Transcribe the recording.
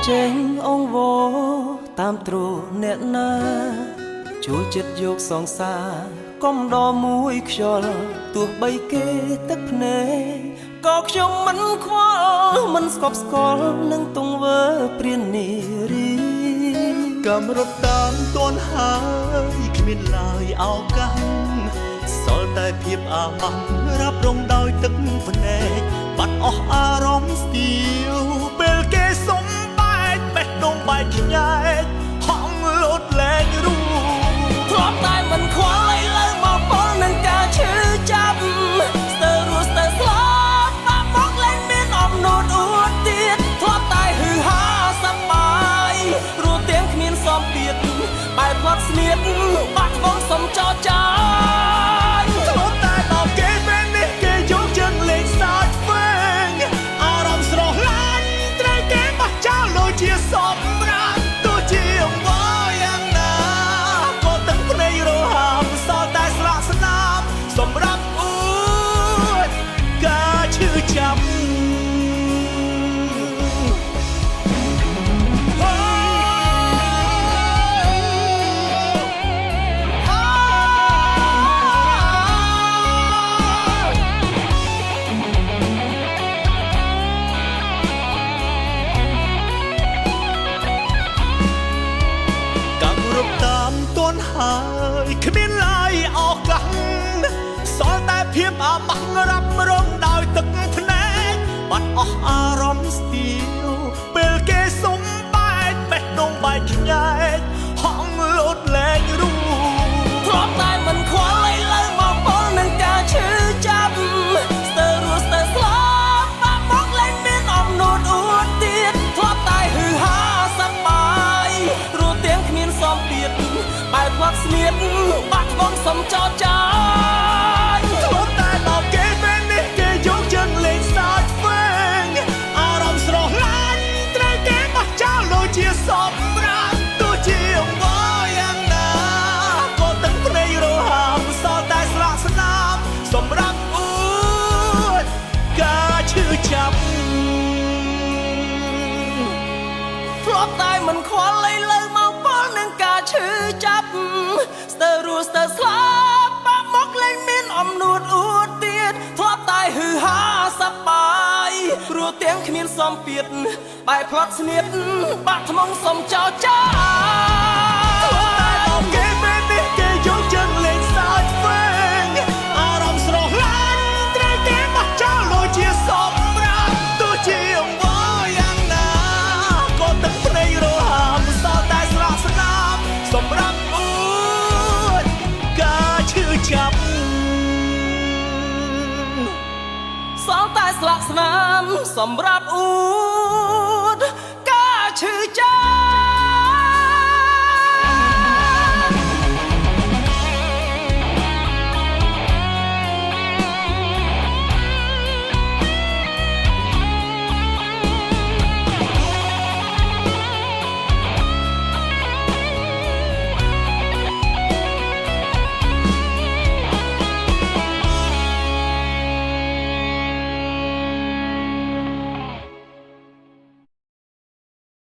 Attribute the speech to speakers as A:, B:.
A: ចេញអងវតាមទ្រអ្នកណាជួលចិត្តយកសងសាកុំដមួយខ្យល់ទោះបីគេទឹកភ្នែកក៏ខ្ញុំមិនខ្វល់មិនស្កប់ស្កល់នឹងទង្វើព្រាននារី
B: កំរត់តាមទាន់ហើយគ្មានឡើយឱកាសសល់តែភាពអាម៉ាស់រ៉ាប់រងដោយទឹកភ្នែកបាត់អស់អារម្មណ៍ស្ទាវពេលគេសុំបែកបេះដូងបែកខ្ញែកហងលោតលែងរូ
A: ធ្លាប់តែមិនខ្វល់ឥឡូវមកពលនឹងការឈឺចាប់ស្ទើររស់ស្ទើរស្លាប់បាក់មកលែងមានអំណួតអួតទៀតធ្លាប់តែហឺហាសប្បាយរស់ទាំងគ្មានសំពៀតបែបផ្លាត់ស្នៀតបាក់បងសុំចោលចាយ
B: ធ្លាប់តែដល់គេពេលនេះគេយកជើងលេងសើចវិញអារម្មណ៍ស្រស់ឡាញ់ត្រូវគេបោះចោលដូចជាសម្រាប់ទោះជាអង្វរយ៉ាងណាក៏ទឹកភ្នែករហាមសល់តែស្លាកស្នាមសម្រាប់អួតការឈឺចាប់ហើយគ្មានឡើយឱកាសសល់តែភាពអាម៉ាស់រ៉ាប់រងដោយទឹកភ្នែកបាត់អស់អារម្មណ៍ស្ទាវពេលគេសុំបែកបេះដូងបែកខ្ញែកហងលោតលែងរូ
A: ធ្លាប់តែមិនខ្វល់ឥឡូវមកពលនឹងការឈឺចាប់ស្ទើររស់ស្ទើរស្លាប់បាក់មកលែងមានអំណួតអួតទៀតធ្លាប់តែហឺហាសប្បាយរស់ទាំងគ្មានសំពៀតបែបផ្លាត់ស្នៀតបាក់បងសុំចោលចាយ
B: ធ្លាប់តែដល់គេពេលនេះគេយកជើងលេងសើចវិញអារម្មណ៍ស្រស់ឡាញ់ត្រូវគេបោះចោលដូចជាសម្រាប់ទោះជាអង្វរយ៉ាងណាក៏ទឹកភ្នែករហាមសល់តែស្លាកស្នាមសម្រាប់អួតការឈឺចាប់
A: ធ្លាប់តែមិនខ្វល់ឥឡូវមកពលនឹងការឈឺចាប់ស្ទើររស់ស្ទើរស្លាប់បាក់មកលែងមានអំណួតអួតទៀតធ្លាប់តែហឺហាសប្បាយរស់ទាំងគ្មានសំពៀតបែបផ្លាត់ស្នៀតបាក់ថ្មងសុំចោលចាយ
B: ធ្លាប់តែដល់គេពេលនេះគេយកជើងលេងសើចវិញអារម្មណ៍ស្រស់ឡាញ់ត្រូវគេបោះចោលដូចជាសម្រាប់ទោះជាអង្វរយ៉ាងណាក៏ទឹកភ្នែករហាមសល់តែស្លាកស្នាមសម្រាប់អួតការឈឺចាប់
A: សល់តែស្លាកស្នាមសម្រាប់អួ